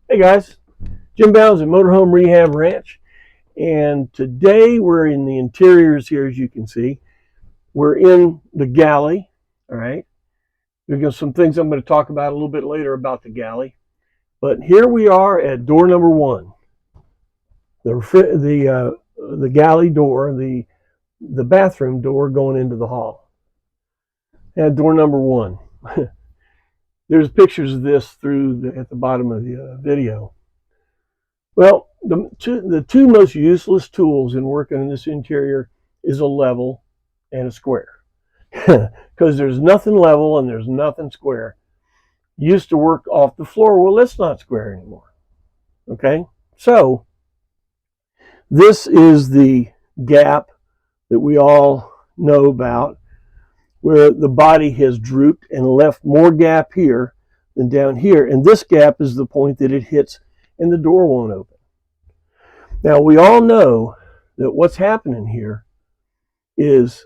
Hey guys, Jim Bounds at Motorhome Rehab Ranch, and today we're in the interiors here. As you can see, we're in the galley. All right, there's some things I'm going to talk about a little bit later about the galley, but here we are at door number one, the galley door, the bathroom door going into the hall. At door number one, there's pictures of this at the bottom of the video. Well, the two most useless tools in working in this interior is a level and a square. Because there's nothing level and there's nothing square. Used to work off the floor. Well, that's not square anymore. Okay? So, this is the gap that we all know about, where the body has drooped and left more gap here than down here. And this gap is the point that it hits and the door won't open. Now, we all know that what's happening here is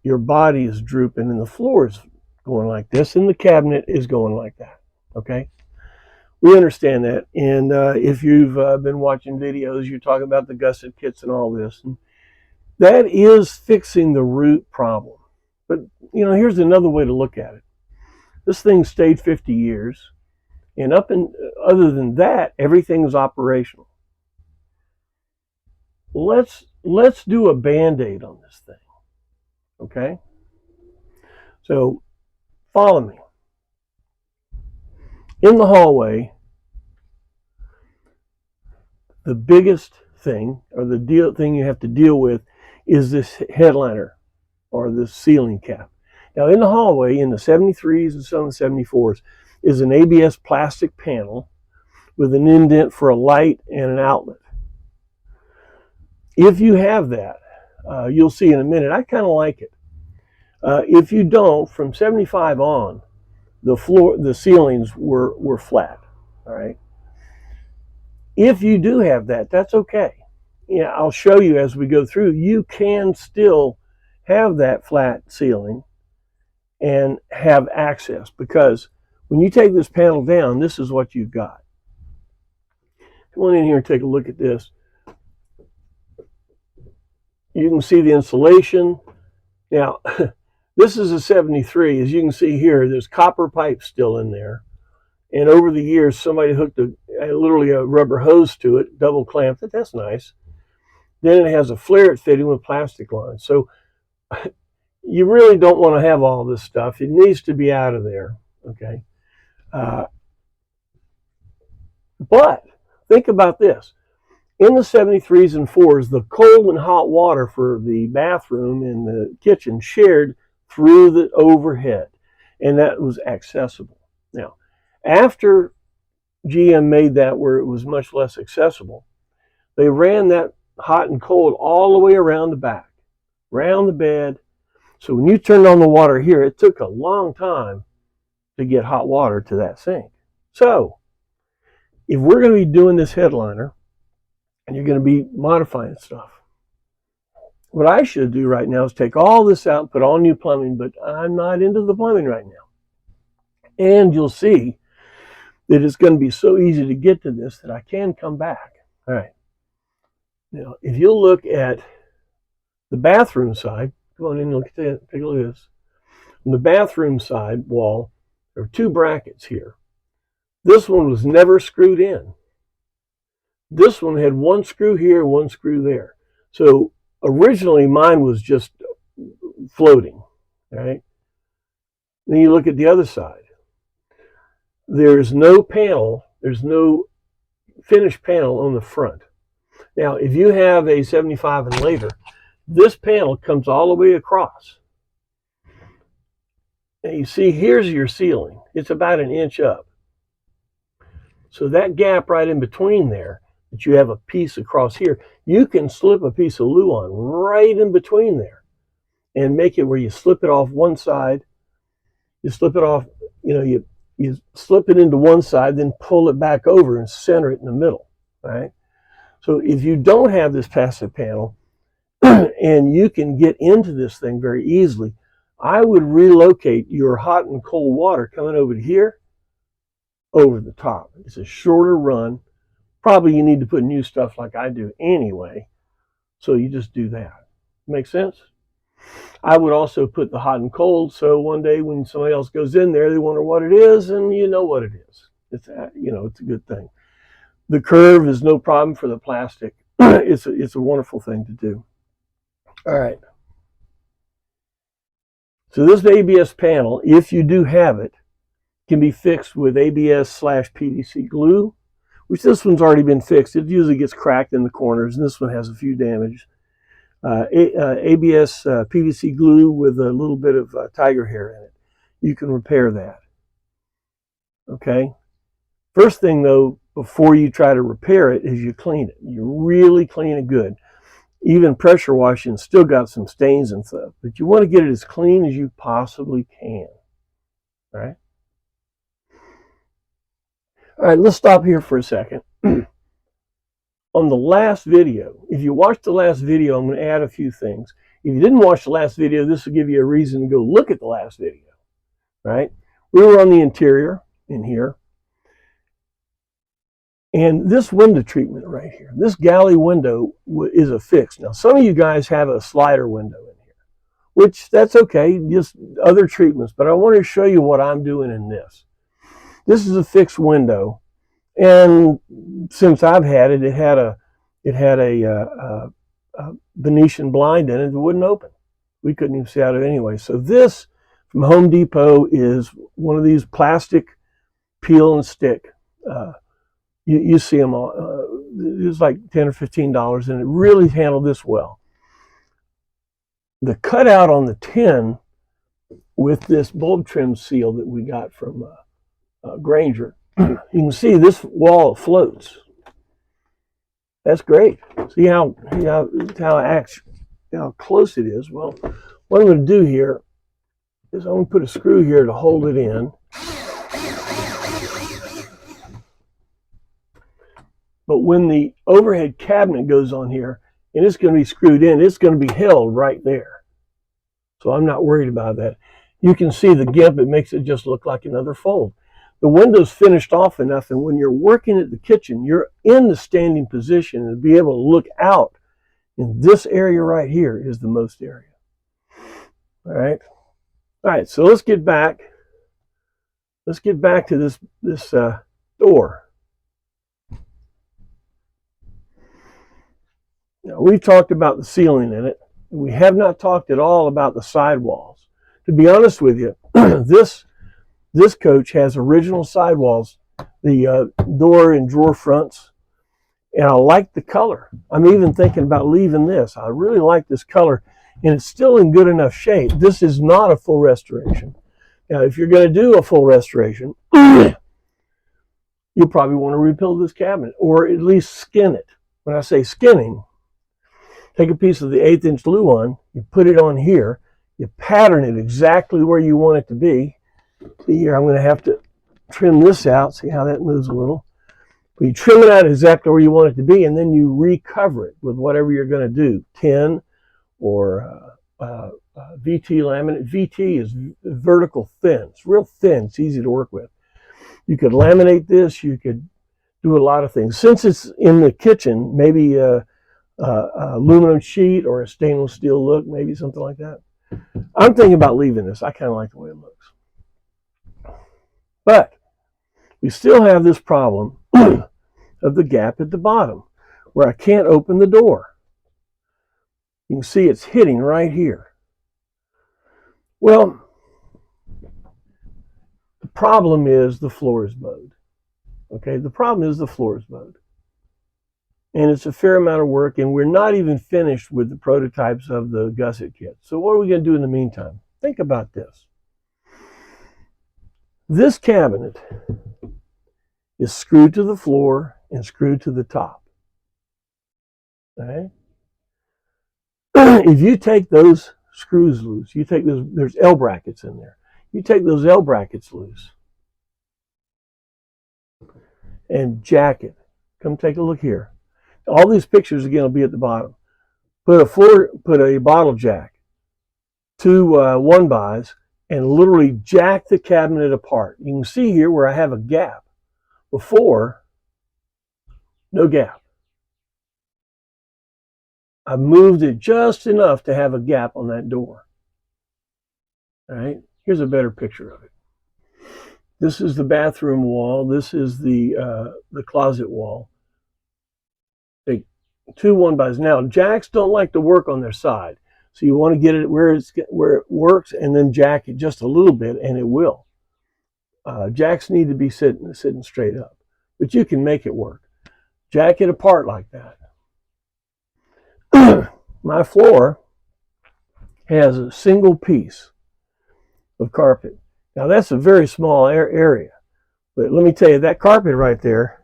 your body is drooping and the floor is going like this and the cabinet is going like that. Okay? We understand that. And if you've been watching videos, you're talking about the gusset kits and all this. And that is fixing the root problem. But, here's another way to look at it. This thing stayed 50 years. And other than that, everything's operational. Let's do a Band-Aid on this thing. Okay? So, follow me. In the hallway, the biggest thing, or the thing you have to deal with, is this headliner, or this ceiling cap. Now, in the hallway, in the 73s and some of the 74s, is an ABS plastic panel with an indent for a light and an outlet. If you have that, you'll see in a minute, I kind of like it. If you don't, from 75 on, the ceilings were flat. All right. If you do have that, that's okay. I'll show you as we go through. You can still have that flat ceiling and have access, because when you take this panel down, this is what you've got. Come on in here and take a look at this. You can see the insulation. Now, this is a 73. As you can see here, there's copper pipe still in there. And over the years, somebody hooked literally a rubber hose to it, double clamped it. That's nice. Then it has a flare fitting with plastic lines. So you really don't want to have all this stuff. It needs to be out of there. Okay. But think about this. In the 73s and 4s, the cold and hot water for the bathroom and the kitchen shared through the overhead, and that was accessible. Now, after GM made that where it was much less accessible, they ran that hot and cold all the way around the back, around the bed. So when you turned on the water here, it took a long time to get hot water to that sink. So, if we're going to be doing this headliner, and you're going to be modifying stuff, what I should do right now is take all this out and put all new plumbing, but I'm not into the plumbing right now. And you'll see that it's going to be so easy to get to this that I can come back. All right. Now, if you'll look at the bathroom side, go on in and look at that. Take a look at this. On the bathroom side wall, there are two brackets here. This one was never screwed in. This one had one screw here, one screw there. So originally mine was just floating, right? Then you look at the other side. There's no panel, there's no finished panel on the front. Now, if you have a 75 and later, this panel comes all the way across. And you see, here's your ceiling. It's about an inch up. So that gap right in between there, that you have a piece across here, you can slip a piece of Luan right in between there and make it where you slip it off one side, you slip it off, you slip it into one side, then pull it back over and center it in the middle, right? So if you don't have this passive panel and you can get into this thing very easily, I would relocate your hot and cold water coming over to here over the top. It's a shorter run. Probably you need to put new stuff like I do anyway. So you just do that. Make sense? I would also put the hot and cold, so one day when somebody else goes in there, they wonder what it is, and you know what it is. It's it's a good thing. The curve is no problem for the plastic. It's a wonderful thing to do. All right. So this ABS panel, if you do have it, can be fixed with ABS/PVC glue, which this one's already been fixed. It usually gets cracked in the corners, and this one has a few damages. ABS PVC glue with a little bit of tiger hair in it. You can repair that. Okay. First thing though, before you try to repair it, is you clean it. You really clean it good. Even pressure washing still got some stains and stuff, but you want to get it as clean as you possibly can. All right. All right, let's stop here for a second. On the last video, if you watched the last video, I'm going to add a few things. If you didn't watch the last video, this will give you a reason to go look at the last video. Right? We were on the interior in here. And this window treatment right here, this galley window is a fix. Now, some of you guys have a slider window in here, which that's okay, just other treatments. But I want to show you what I'm doing in this. This is a fixed window. And since I've had it, it had a Venetian blind in it. It wouldn't open. We couldn't even see out of it anyway. So this from Home Depot is one of these plastic peel and stick. You see them all. It was like $10 or $15, and it really handled this well. The cutout on the tin with this bulb trim seal that we got from Granger, you can see this wall floats. That's great. See how close it is. Well, what I'm going to do here is I'm going to put a screw here to hold it in. But when the overhead cabinet goes on here, and it's going to be screwed in, it's going to be held right there. So I'm not worried about that. You can see the gimp, it makes it just look like another fold. The window's finished off enough, and when you're working at the kitchen, you're in the standing position and be able to look out. And this area right here is the most area. All right. All right, so let's get back. Let's get back to this door. Now, we've talked about the ceiling in it. We have not talked at all about the sidewalls. To be honest with you, this coach has original sidewalls, the door and drawer fronts, and I like the color. I'm even thinking about leaving this. I really like this color, and it's still in good enough shape. This is not a full restoration. Now, if you're going to do a full restoration, you'll probably want to rebuild this cabinet, or at least skin it. When I say skinning, take a piece of the 1/8 inch Luan, you put it on here, you pattern it exactly where you want it to be. See here, I'm going to have to trim this out. See how that moves a little. But you trim it out exactly where you want it to be, and then you recover it with whatever you're going to do, tin or VT laminate. VT is vertical thin. It's real thin. It's easy to work with. You could laminate this. You could do a lot of things. Since it's in the kitchen, maybe aluminum sheet or a stainless steel look, maybe something like that. I'm thinking about leaving this. I kind of like the way it looks. But we still have this problem of the gap at the bottom where I can't open the door. You can see it's hitting right here. Well, the problem is the floor is bowed. Okay, the problem is the floor is bowed. And it's a fair amount of work, and we're not even finished with the prototypes of the gusset kit. So what are we going to do in the meantime? Think about this. This cabinet is screwed to the floor and screwed to the top. Okay? If you take those screws loose, you take those, there's L brackets in there. You take those L brackets loose and jack it. Come take a look here. All these pictures again will be at the bottom. Put a bottle jack, 2 1-bys, and literally jack the cabinet apart. You can see here where I have a gap. Before, no gap. I moved it just enough to have a gap on that door. All right, here's a better picture of it. This is the bathroom wall. This is the closet wall. They 2 1-bys. Now, jacks don't like to work on their side, so you want to get it where it works, and then jack it just a little bit, and it will. Jacks need to be sitting straight up, but you can make it work. Jack it apart like that. My floor has a single piece of carpet. Now that's a very small area, but let me tell you, that carpet right there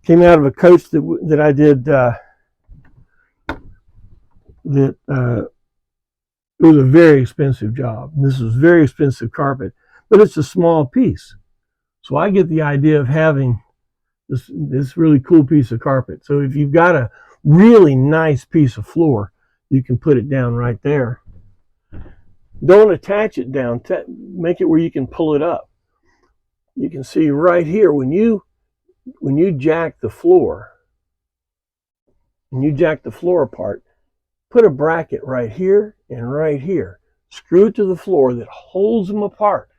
came out of a coach that I did. It was a very expensive job. This is very expensive carpet, but it's a small piece. So I get the idea of having this really cool piece of carpet. So if you've got a really nice piece of floor, you can put it down right there. Don't attach it down. Make it where you can pull it up. You can see right here when you jack the floor, apart, put a bracket right here and right here. Screw it to the floor that holds them apart.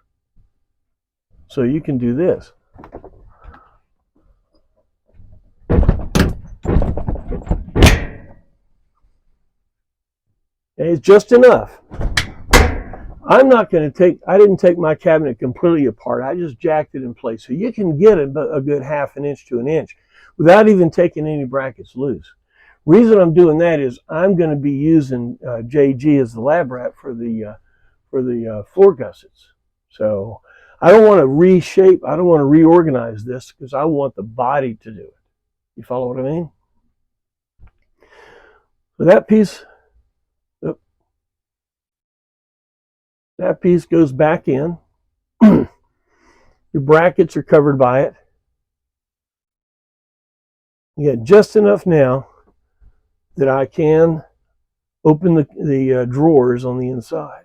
So you can do this. And it's just enough. I didn't take my cabinet completely apart. I just jacked it in place. So you can get a good 1/2 inch to an inch without even taking any brackets loose. Reason I'm doing that is I'm going to be using JG as the lab rat for the floor gussets. So I don't want to reshape, I don't want to reorganize this because I want the body to do it. You follow what I mean? So that piece goes back in. Your brackets are covered by it. You get just enough now that I can open the drawers on the inside.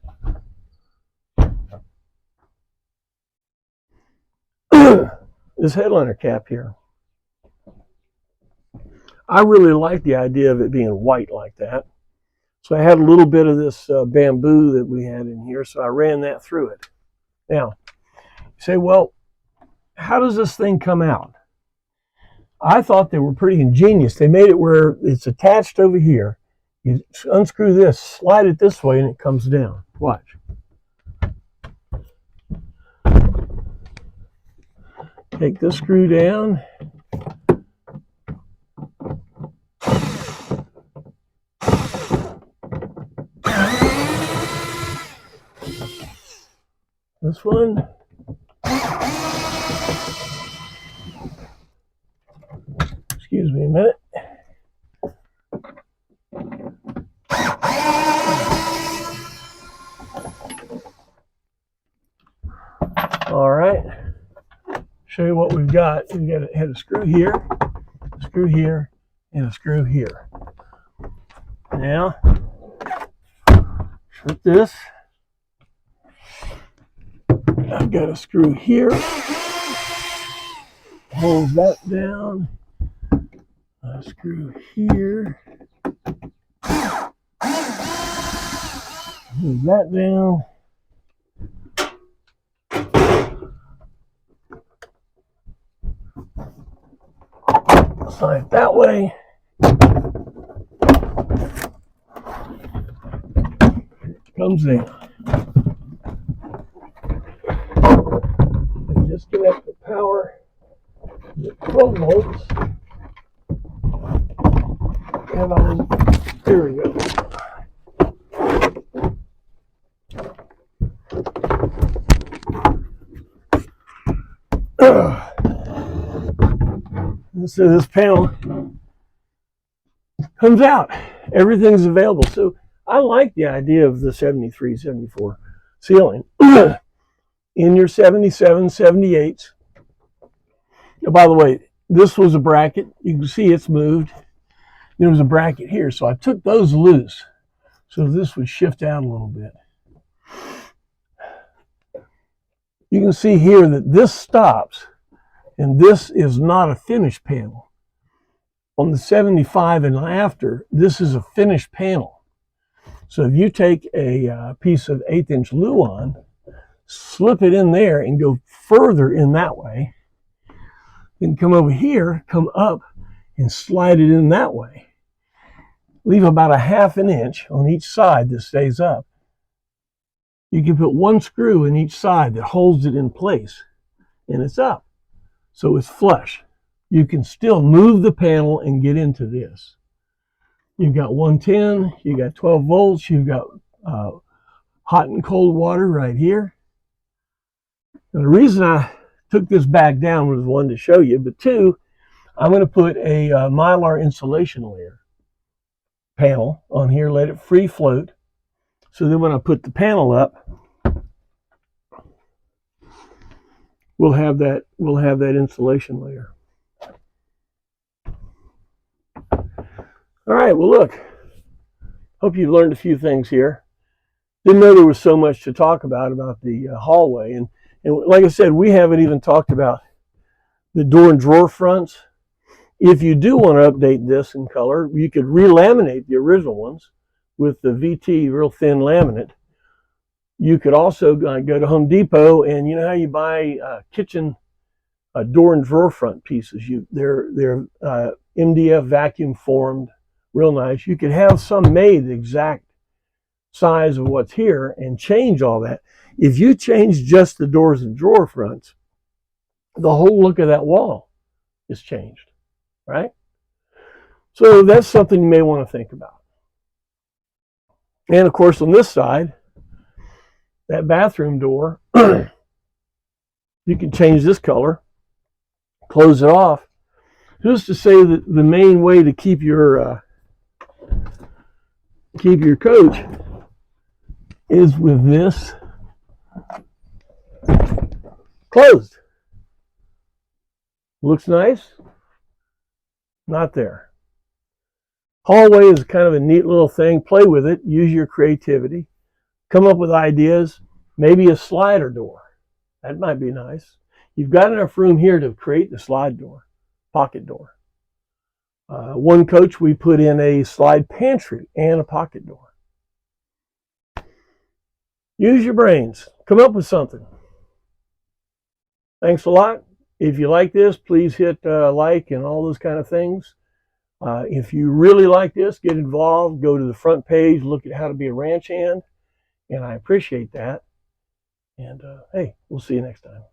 This headliner cap here, I really like the idea of it being white like that. So I had a little bit of this bamboo that we had in here, so I ran that through it. Now, you say, well, how does this thing come out? I thought they were pretty ingenious. They made it where it's attached over here. You unscrew this, slide it this way, and it comes down. Watch. Take this screw down. This one. Excuse me a minute. All right. Show you what we've got. We've got a screw here, and a screw here. Now, with this, I've got a screw here. Hold that down. A screw here. Move that down. Slide it that way. It comes in. And disconnect the power. The 12 volts. And there we go. So this panel comes out. Everything's available. So I like the idea of the 73, 74 ceiling. In your 77, 78s. Now, by the way, this was a bracket. You can see it's moved. There was a bracket here. So I took those loose. So this would shift out a little bit. You can see here that this stops. And this is not a finished panel. On the 75 and after, this is a finished panel. So if you take a piece of 1/8" Luan, slip it in there and go further in that way, then come over here, come up and slide it in that way. Leave about a 1/2 inch on each side that stays up. You can put one screw in each side that holds it in place, and it's up. So it's flush. You can still move the panel and get into this. You've got 110, you got 12 volts, you've got hot and cold water right here. And the reason I took this back down was, one, to show you, but two, I'm going to put a Mylar insulation layer panel on here, let it free float. So then when I put the panel up, we'll have that insulation layer. All right, well, look, hope you've learned a few things here. Didn't know there was so much to talk about the hallway. And like I said, we haven't even talked about the door and drawer fronts. If you do want to update this in color, you could re-laminate the original ones with the VT real thin laminate. You could also go to Home Depot, and you know how you buy kitchen door and drawer front pieces? They're MDF vacuum formed, real nice. You could have some made the exact size of what's here and change all that. If you change just the doors and drawer fronts, the whole look of that wall is changed, right? So that's something you may want to think about. And of course, on this side, that bathroom door, you can change this color, close it off. Just to say that the main way to keep your coach is with this closed. Looks nice? Not there. Hallway is kind of a neat little thing. Play with it. Use your creativity. Come up with ideas. Maybe a slider door. That might be nice. You've got enough room here to create the slide door, pocket door. One coach, we put in a slide pantry and a pocket door. Use your brains. Come up with something. Thanks a lot. If you like this, please hit like and all those kind of things. If you really like this, get involved. Go to the front page, look at how to be a ranch hand, and I appreciate that. And hey, we'll see you next time.